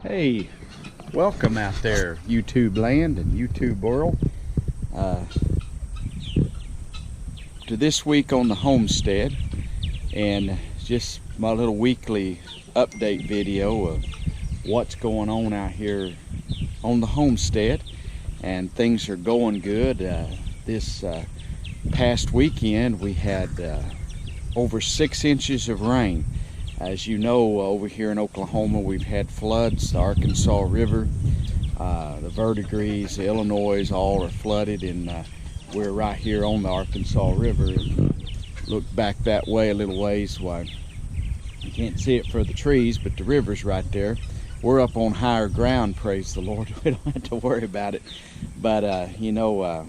Hey, welcome out there, YouTube land and YouTube world, to this week on the homestead, and just my little weekly update video of what's going on out here on the homestead. And things are going good. This past weekend we had over 6 inches of rain. As you know, over here in Oklahoma, we've had floods. The Arkansas River, the Verdigris, the Illinois, all are flooded, and we're right here on the Arkansas River. Look back that way a little ways, why you can't see it for the trees, but the river's right there. We're up on higher ground, praise the Lord. We don't have to worry about it. But you know,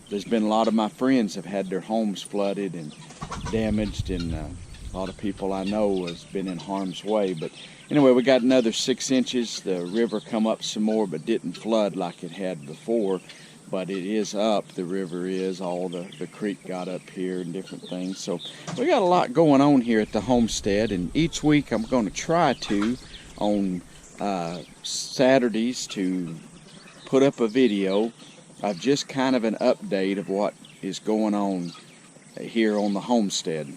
there's been a lot of my friends have had their homes flooded and damaged, and a lot of people I know has been in harm's way. But anyway, we got another 6 inches. The river come up some more, but didn't flood like it had before. But it is up, the river is, all the creek got up here and different things. So we got a lot going on here at the homestead, and each week I'm going to try to, on Saturdays, to put up a video of just kind of an update of what is going on here on the homestead.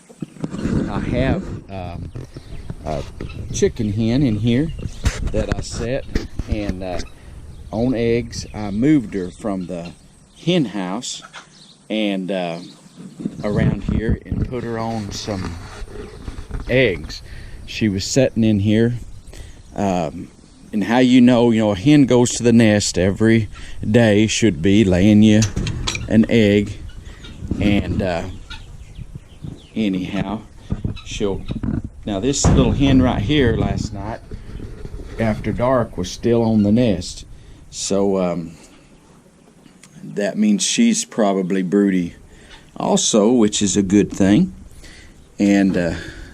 I have a chicken hen in here that I set, and on eggs. I moved her from the hen house and around here and put her on some eggs. She was sitting in here, and how you know a hen goes to the nest every day, should be laying you an egg, and anyhow, now this little hen right here last night after dark was still on the nest, so that means she's probably broody also, which is a good thing. And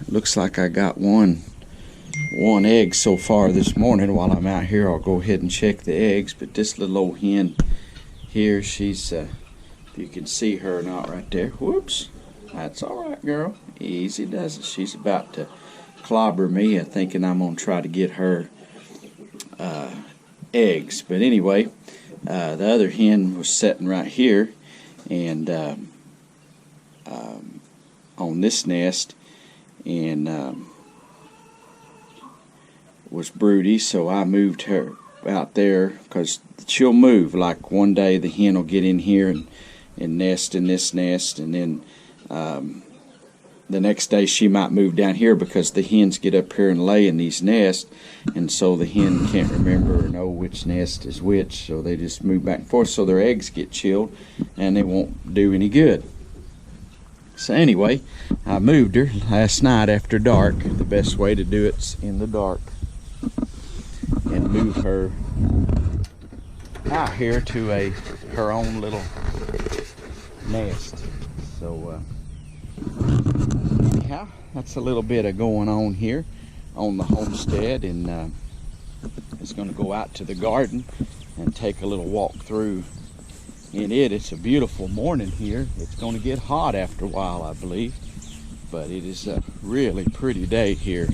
looks like I got one egg so far this morning. While I'm out here, I'll go ahead and check the eggs. But this little old hen here, she's if you can see her or not right there. Whoops. That's all right, girl. Easy does it. She's about to clobber me, thinking I'm going to try to get her eggs. But anyway, the other hen was sitting right here, and on this nest, and was broody, so I moved her out there because she'll move. Like one day the hen will get in here and nest in this nest, and then the next day she might move down here because the hens get up here and lay in these nests, and so the hen can't remember or know which nest is which, so they just move back and forth, so their eggs get chilled and they won't do any good. So anyway, I moved her last night after dark. The best way to do it's in the dark, and move her out here to her own little nest. So anyhow, that's a little bit of going on here on the homestead, and it's going to go out to the garden and take a little walk through in it. It's a beautiful morning here. It's going to get hot after a while, I believe, but it is a really pretty day here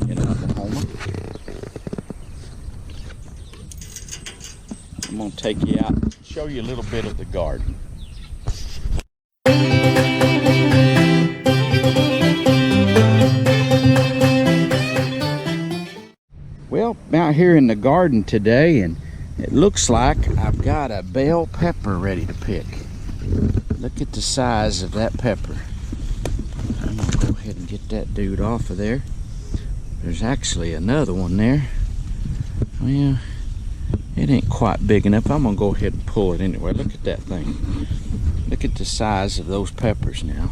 in Oklahoma. I'm going to take you out and show you a little bit of the garden. Well, out here in the garden today, and it looks like I've got a bell pepper ready to pick. Look at the size of that pepper. I'm gonna go ahead and get that dude off of there. There's actually another one there. Well, it ain't quite big enough. I'm gonna go ahead and pull it anyway. Look at that thing. Look at the size of those peppers now.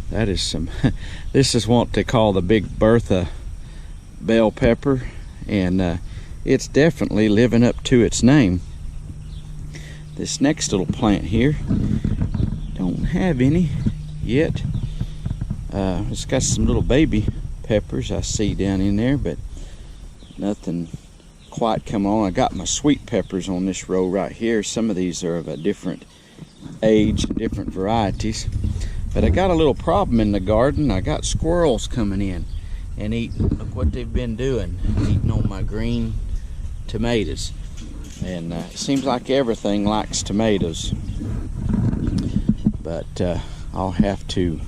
That is some, this is what they call the Big Bertha bell pepper, and it's definitely living up to its name. This next little plant here don't have any yet. It's got some little baby peppers I see down in there, but nothing quite come on. I got my sweet peppers on this row right here. Some of these are of a different age, different varieties. But I got a little problem in the garden. I got squirrels coming in and eating. Look what they've been doing, eating on my green tomatoes. And it seems like everything likes tomatoes. But I'll have to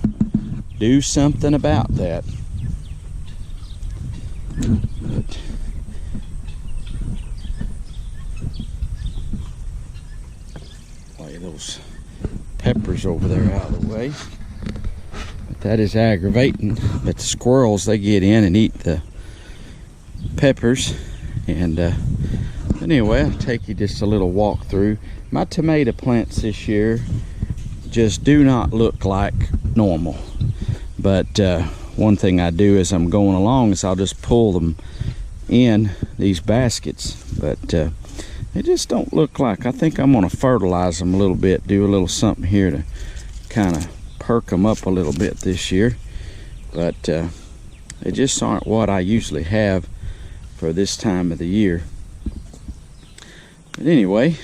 do something about that. But lay those peppers over there out of the way. But that is aggravating. But the squirrels, they get in and eat the peppers. And anyway, I'll take you just a little walk through. My tomato plants this year just do not look like normal. But one thing I do as I'm going along is I'll just pull them in these baskets. But they just don't look like. I think I'm going to fertilize them a little bit, do a little something here to kind of perk them up a little bit this year. But they just aren't what I usually have for this time of the year. But anyway,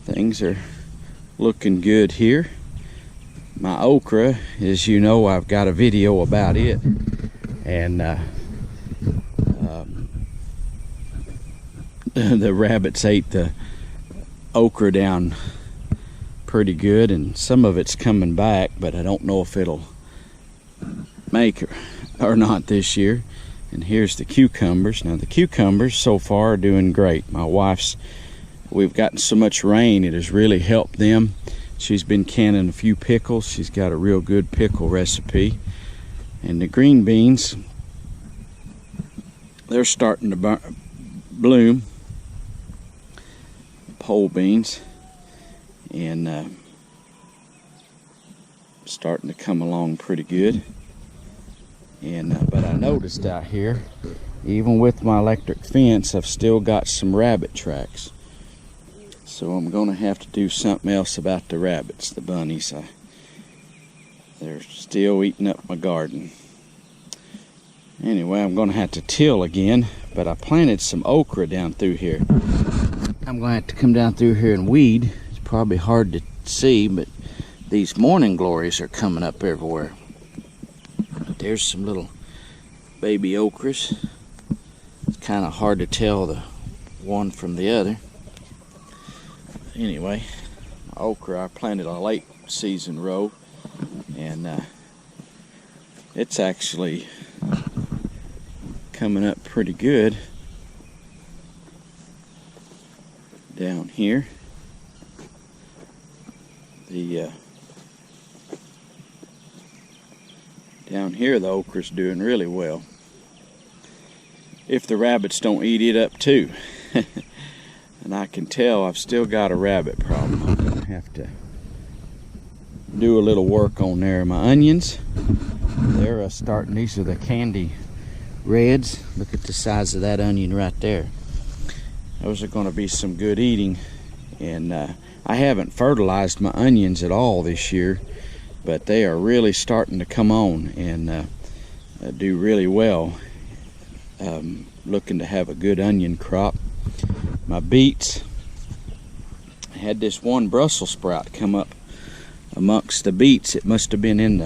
things are looking good here. My okra, as you know, I've got a video about it, and the rabbits ate the okra down pretty good, and some of it's coming back, but I don't know if it'll make or not this year. And here's the cucumbers. Now the cucumbers so far are doing great. My wife's, we've gotten so much rain, it has really helped them. She's been canning a few pickles. She's got a real good pickle recipe. And the green beans, they're starting to bloom. Pole beans. And starting to come along pretty good. And but I noticed out here, even with my electric fence, I've still got some rabbit tracks. So I'm going to have to do something else about the rabbits, the bunnies. They're still eating up my garden. Anyway, I'm going to have to till again, but I planted some okra down through here. I'm going to have to come down through here and weed. It's probably hard to see, but these morning glories are coming up everywhere. There's some little baby okras. It's kind of hard to tell the one from the other. Anyway, okra, I planted a late season row, and it's actually coming up pretty good down here. Down here the okra's doing really well. If the rabbits don't eat it up too. And I can tell I've still got a rabbit problem. I'm gonna have to do a little work on there. My onions, they're starting, these are the candy reds. Look at the size of that onion right there. Those are gonna be some good eating. And I haven't fertilized my onions at all this year, but they are really starting to come on and do really well. Looking to have a good onion crop. My beets, I had this one Brussels sprout come up amongst the beets. It must have been in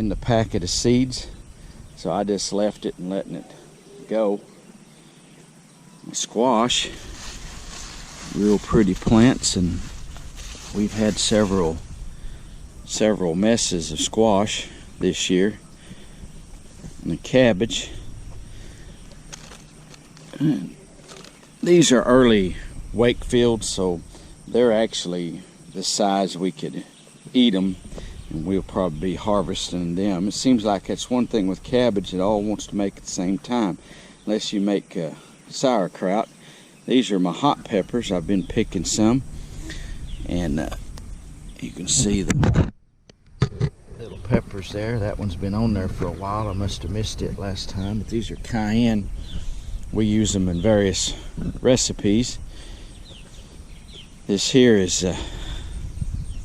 the packet of seeds, so I just left it and letting it go. My squash, real pretty plants, and we've had several messes of squash this year. And the cabbage, these are early Wakefield, so they're actually the size we could eat them, and we'll probably be harvesting them. It seems like that's one thing with cabbage, it all wants to make at the same time, unless you make sauerkraut. These are my hot peppers. I've been picking some, and you can see the little peppers there. That one's been on there for a while. I must have missed it last time, but these are cayenne. We use them in various recipes. This here is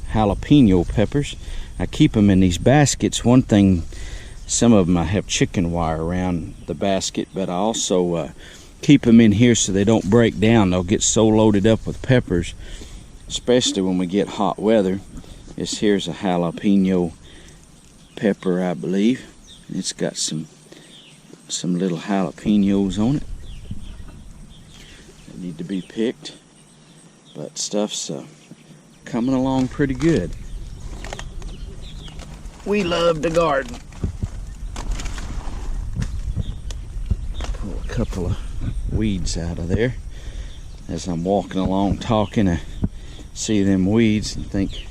jalapeno peppers. I keep them in these baskets. One thing, some of them I have chicken wire around the basket, but I also keep them in here so they don't break down. They'll get so loaded up with peppers, especially when we get hot weather. This here's a jalapeno pepper, I believe. It's got some little jalapenos on it. need to be picked, but stuff's coming along pretty good. We love the garden. Pull a couple of weeds out of there. As I'm walking along talking, I see them weeds and think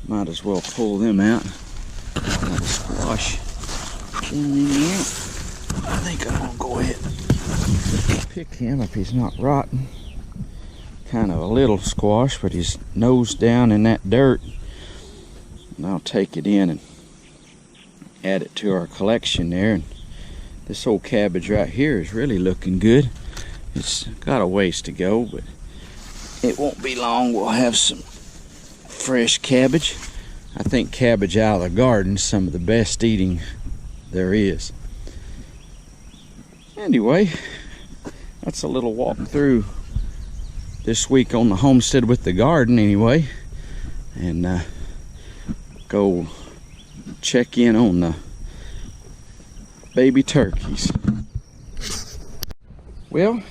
might as well pull them out. Got a squash down in there. I think I'm gonna go ahead and pick him if he's not rotten. Kind of a little squash, but he's nose down in that dirt. And I'll take it in and add it to our collection there. And this old cabbage right here is really looking good. It's got a ways to go, but it won't be long. We'll have some fresh cabbage. I think cabbage out of the garden is some of the best eating there is. Anyway, that's a little walk through this week on the homestead with the garden anyway. And go check in on the baby turkeys. Well,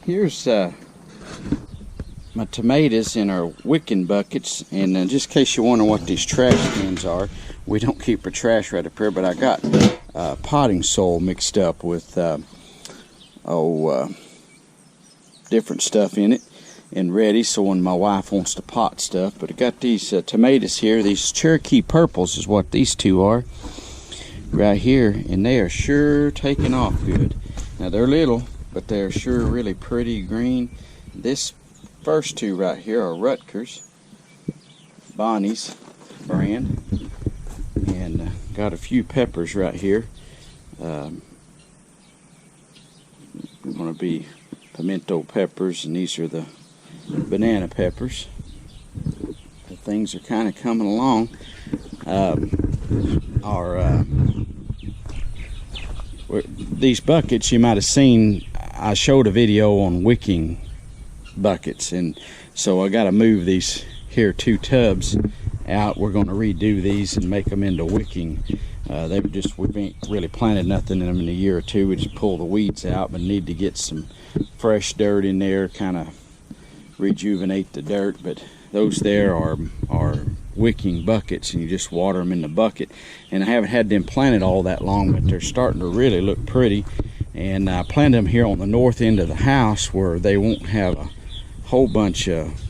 here's my tomatoes in our wicking buckets, and just in case you wonder what these trash cans are, we don't keep our trash right up here, but I got potting soil mixed up with different stuff in it and ready, so when my wife wants to pot stuff. But I got these tomatoes here. These Cherokee purples is what these two are right here, and they are sure taking off good. Now they're little, but they're sure really pretty green. This first two right here are Rutgers, Bonnie's brand, and got a few peppers right here. Going to be pimento peppers, and these are the banana peppers. The things are kind of coming along. These buckets, you might have seen, I showed a video on wicking buckets, and so I got to move these here 2 tubs out. We're going to redo these and make them into wicking. We ain't really planted nothing in them in a year or two. We just pull the weeds out, but need to get some fresh dirt in there, kind of rejuvenate the dirt. But those there are wicking buckets, and you just water them in the bucket. And I haven't had them planted all that long, but they're starting to really look pretty. And I planted them here on the north end of the house where they won't have a whole bunch of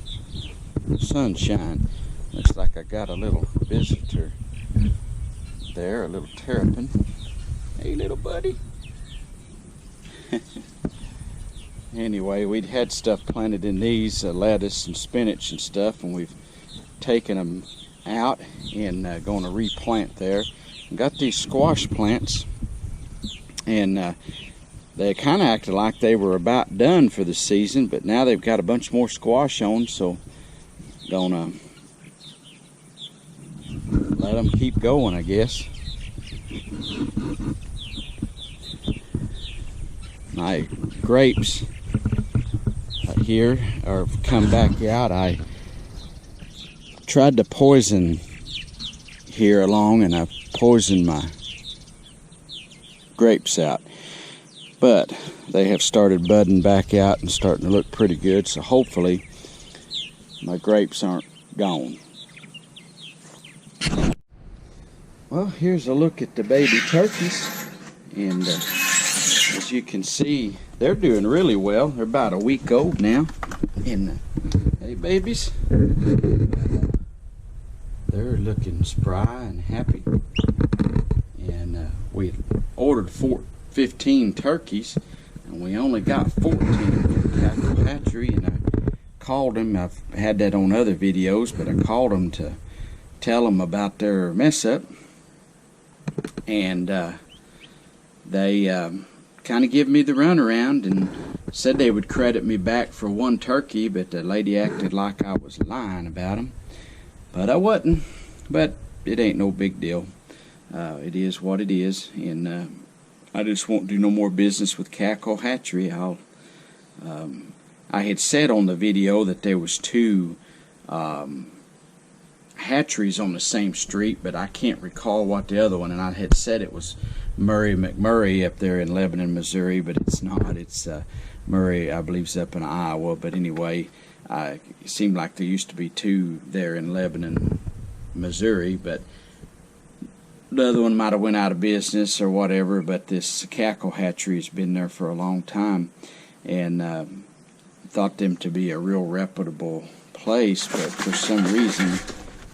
sunshine. Looks like I got a little visitor there, a little terrapin. Hey, little buddy. Anyway, we'd had stuff planted in these, lettuce and spinach and stuff, and we've taken them out and going to replant there. And got these squash plants, and they kind of acted like they were about done for the season, but now they've got a bunch more squash on, so gonna let them keep going, I guess. My grapes here are come back out. I tried to poison here along, and I poisoned my grapes out, but they have started budding back out and starting to look pretty good, so hopefully my grapes aren't gone. Well, here's a look at the baby turkeys, and as you can see, they're doing really well. They're about a week old now, and hey babies, they're looking spry and happy. And we ordered 15 turkeys, and we only got 14 from Cackle Hatchery. And I called them. I've had that on other videos, but I called them to tell them about their mess up, and they kind of give me the runaround and said they would credit me back for 1 turkey, but the lady acted like I was lying about them, but I wasn't. But it ain't no big deal. It is what it is, and I just won't do no more business with Cackle Hatchery. I had said on the video that there was 2 hatcheries on the same street, but I can't recall what the other one, and I had said it was Murray McMurray up there in Lebanon, Missouri, but it's not. It's Murray, I believe, is up in Iowa. But anyway, it seemed like there used to be 2 there in Lebanon, Missouri, but the other one might have went out of business or whatever. But this cackle hatchery has been there for a long time, and thought them to be a real reputable place, but for some reason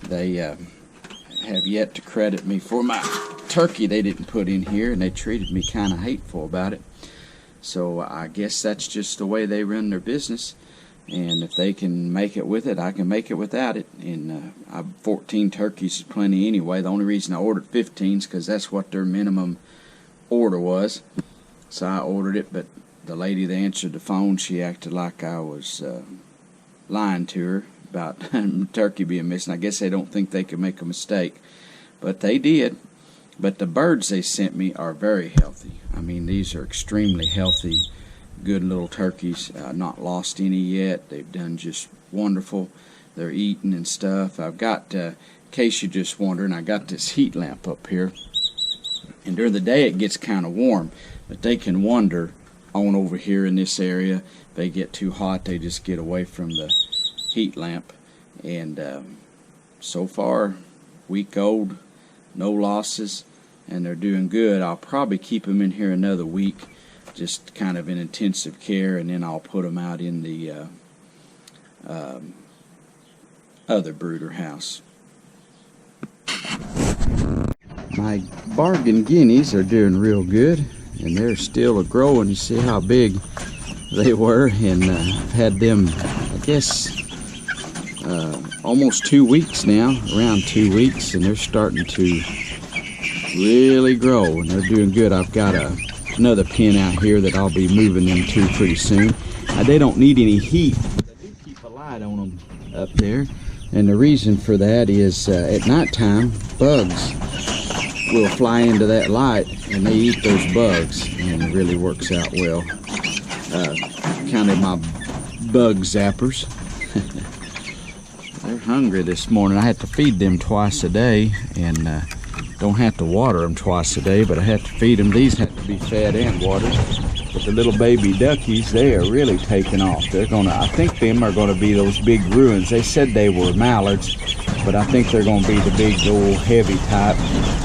they have yet to credit me for my turkey they didn't put in here, and they treated me kind of hateful about it. So I guess that's just the way they run their business, and if they can make it with it, I can make it without it. And 14 turkeys is plenty anyway. The only reason I ordered 15 is because that's what their minimum order was, so I ordered it. But the lady that answered the phone, she acted like I was lying to her about turkey being missing. I guess they don't think they could make a mistake, but they did. But the birds they sent me are very healthy. I mean, these are extremely healthy, good little turkeys. Not lost any yet. They've done just wonderful. They're eating and stuff. I've got, in case you're just wondering, I got this heat lamp up here, and during the day it gets kind of warm, but they can wander on over here in this area. If they get too hot, they just get away from the heat lamp. And so far, week old, no losses, and they're doing good. I'll probably keep them in here another week, just kind of in intensive care, and then I'll put them out in the other brooder house. My bargain guineas are doing real good, and they're still growing. You see how big they were, and I've had them, I guess, almost 2 weeks now, around 2 weeks, and they're starting to really grow, and they're doing good. I've got another pen out here that I'll be moving them to pretty soon. They don't need any heat, but I do keep a light on them up there, and the reason for that is at nighttime, bugs will fly into that light, and they eat those bugs, and it really works out well. Kind of my bug zappers. They're hungry this morning. I had to feed them twice a day, and don't have to water them twice a day, but I have to feed them. These have to be fed and watered. But the little baby duckies, they are really taking off. They're gonna, I think them are gonna be those big ruins. They said they were mallards, but I think they're gonna be the big old heavy type.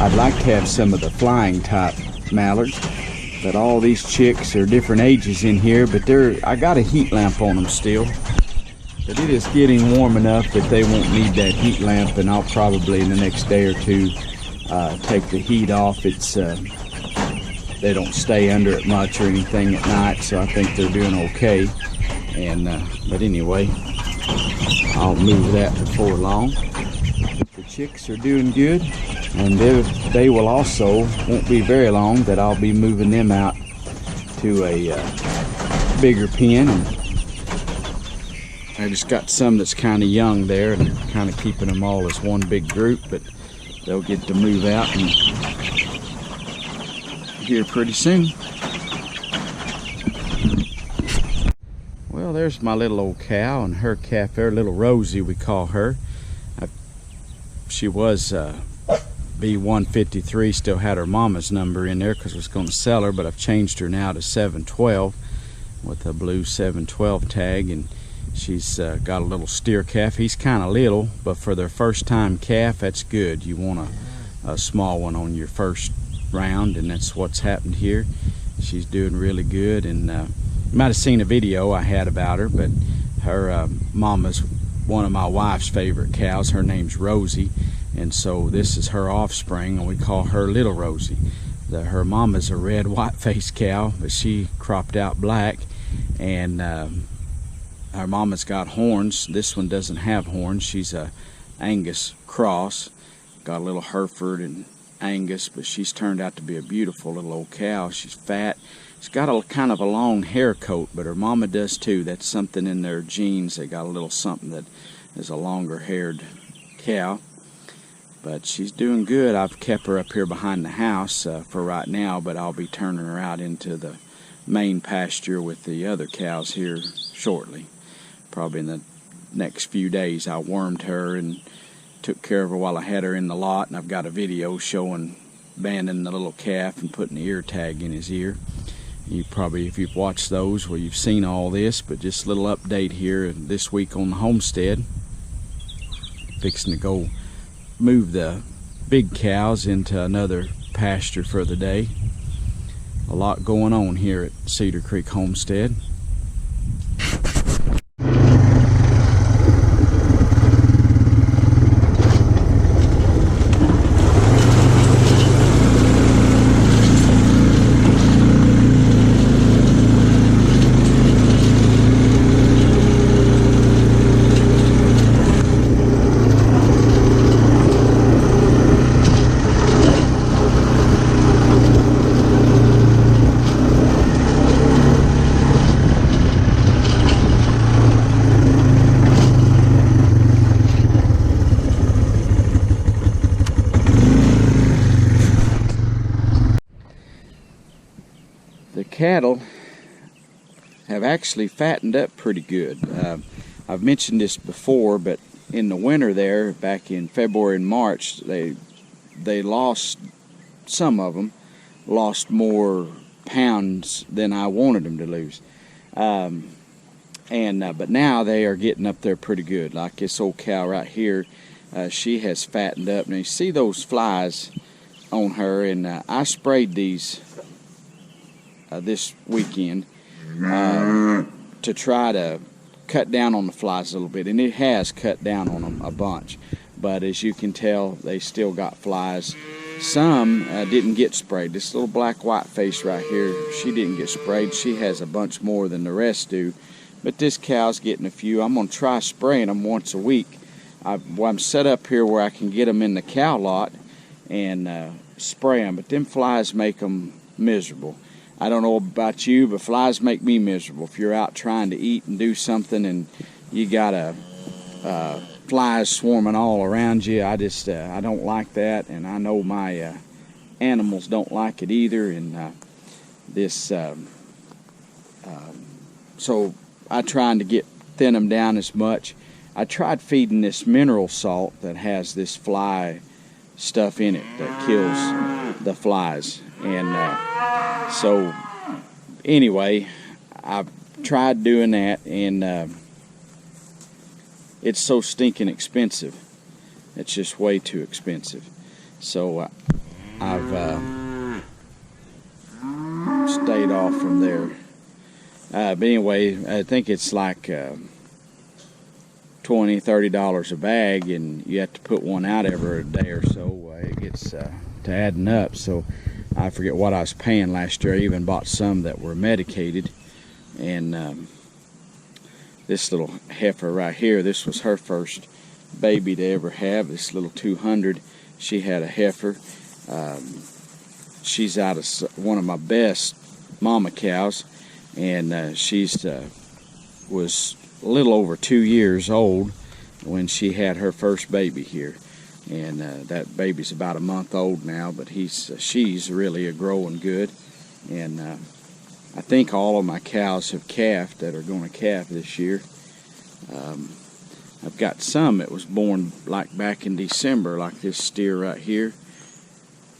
I'd like to have some of the flying type mallards, but all these chicks are different ages in here, but I got a heat lamp on them still. But it is getting warm enough that they won't need that heat lamp, and I'll probably in the next day or two take the heat off. It's they don't stay under it much or anything at night, so I think they're doing okay. And but anyway, I'll move that before long. But the chicks are doing good, and they will also, won't be very long that I'll be moving them out to a bigger pen. And I just got some that's kind of young there, and kind of keeping them all as one big group, but they'll get to move out and here pretty soon. Well, there's my little old cow and her calf there, little Rosie we call her. She was B153, still had her mama's number in there because I was going to sell her, but I've changed her now to 712 with a blue 712 tag, and she's got a little steer calf. He's kind of little, but for their first time calf, that's good. You want a small one on your first round, and that's what's happened here. She's doing really good, and you might have seen a video I had about her, but her mama's one of my wife's favorite cows. Her name's Rosie, and so this is her offspring, and we call her Little Rosie. Her mama's a red white-faced cow, but she cropped out black, and our mama's got horns. This one doesn't have horns. She's a Angus cross. Got a little Hereford and Angus, but she's turned out to be a beautiful little old cow. She's fat. She's got a kind of a long hair coat, but her mama does too. That's something in their genes. They got a little something that is a longer haired cow. But she's doing good. I've kept her up here behind the house for right now, but I'll be turning her out into the main pasture with the other cows here shortly. Probably in the next few days. I wormed her and took care of her while I had her in the lot, and I've got a video showing banding the little calf and putting the ear tag in his ear. You probably, if you've watched those, well, you've seen all this, but just a little update here this week on the homestead. Fixing to go move the big cows into another pasture for the day. A lot going on here at Cedar Creek Homestead. The cattle have actually fattened up pretty good. I've mentioned this before, but in the winter there, back in February and March, they lost, some of them lost more pounds than I wanted them to lose. But now they are getting up there pretty good. Like this old cow right here, she has fattened up. Now you see those flies on her, and I sprayed these this weekend to try to cut down on the flies a little bit, and it has cut down on them a bunch, but as you can tell, they still got flies. Some didn't get sprayed. This little black white face right here, she didn't get sprayed. She has a bunch more than the rest do, but this cow's getting a few. I'm going to try spraying them once a week. I'm set up here where I can get them in the cow lot and spray them, but them flies make them miserable. I don't know about you, but flies make me miserable. If you're out trying to eat and do something and you got flies swarming all around you, I don't like that, and I know my animals don't like it either. And so I trying to thin them down as much. I tried feeding this mineral salt that has this fly stuff in it that kills the flies, and so anyway, I've tried doing that, and it's so stinking expensive. It's just way too expensive. So I've stayed off from there. But anyway, I think it's like $20-$30 a bag, and you have to put one out every day or so. It gets to adding up. So I forget what I was paying last year. I even bought some that were medicated. And this little heifer right here, this was her first baby to ever have. This little 200, she had a heifer. She's out of one of my best mama cows, and she's was a little over 2 years old when she had her first baby here. And that baby's about a month old now, but she's really growing good. And I think all of my cows have calved that are going to calve this year. I've got some that was born like back in December, like this steer right here,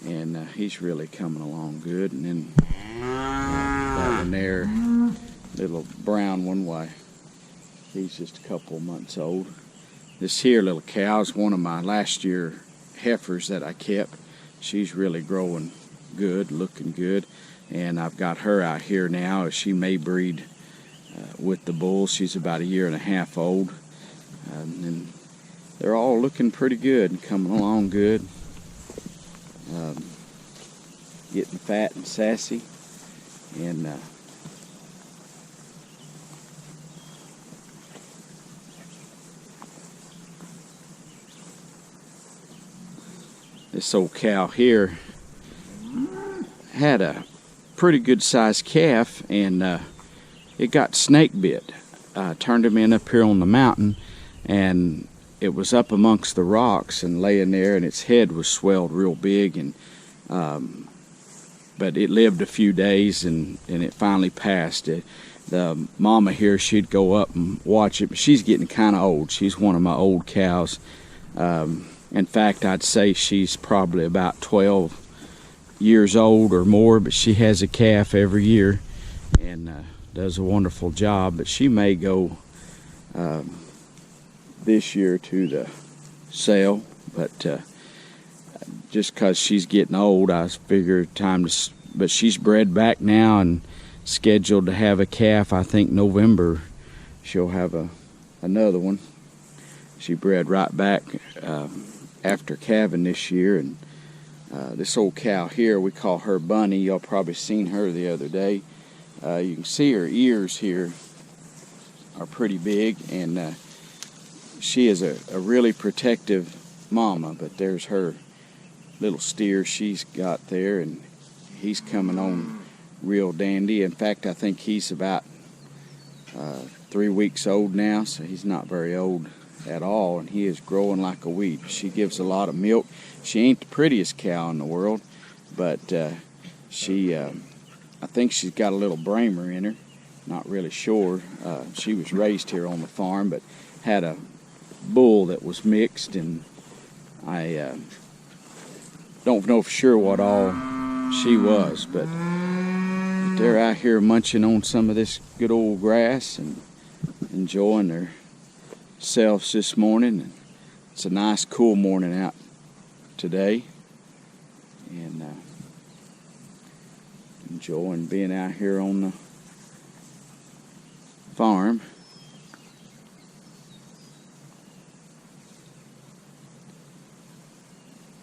and he's really coming along good. And then that one there, little brown one, why, he's just a couple months old. This here little cow is one of my last year heifers that I kept. She's really growing good, looking good, and I've got her out here now. She may breed with the bulls. She's about 1.5 years old, and they're all looking pretty good and coming along good, getting fat and sassy, and this old cow here had a pretty good sized calf, and it got snake bit. Turned him in up here on the mountain, and it was up amongst the rocks and laying there, and its head was swelled real big, and but it lived a few days, and it finally passed. The mama here, she'd go up and watch it, but she's getting kind of old. She's one of my old cows. In fact, I'd say she's probably about 12 years old or more, but she has a calf every year. and does a wonderful job. But she may go this year to the sale, but just because she's getting old, I figure time to. But she's bred back now and scheduled to have a calf. I think November she'll have another one. She bred right back after calving this year, and this old cow here, we call her Bunny. Y'all probably seen her the other day. You can see her ears here are pretty big, and she is a really protective mama. But there's her little steer she's got there, and he's coming on real dandy. In fact, I think he's about 3 weeks old now, so he's not very old at all, and he is growing like a weed. She gives a lot of milk. She ain't the prettiest cow in the world, but she I think she's got a little Bramer in her. Not really sure. She was raised here on the farm, but had a bull that was mixed, and I don't know for sure what all she was, but they're out here munching on some of this good old grass and enjoying themselves this morning. It's a nice cool morning out today, and enjoying being out here on the farm.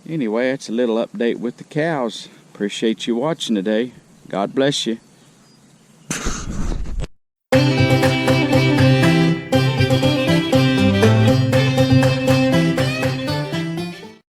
Anyway, that's a little update with the cows. Appreciate you watching today. God bless you.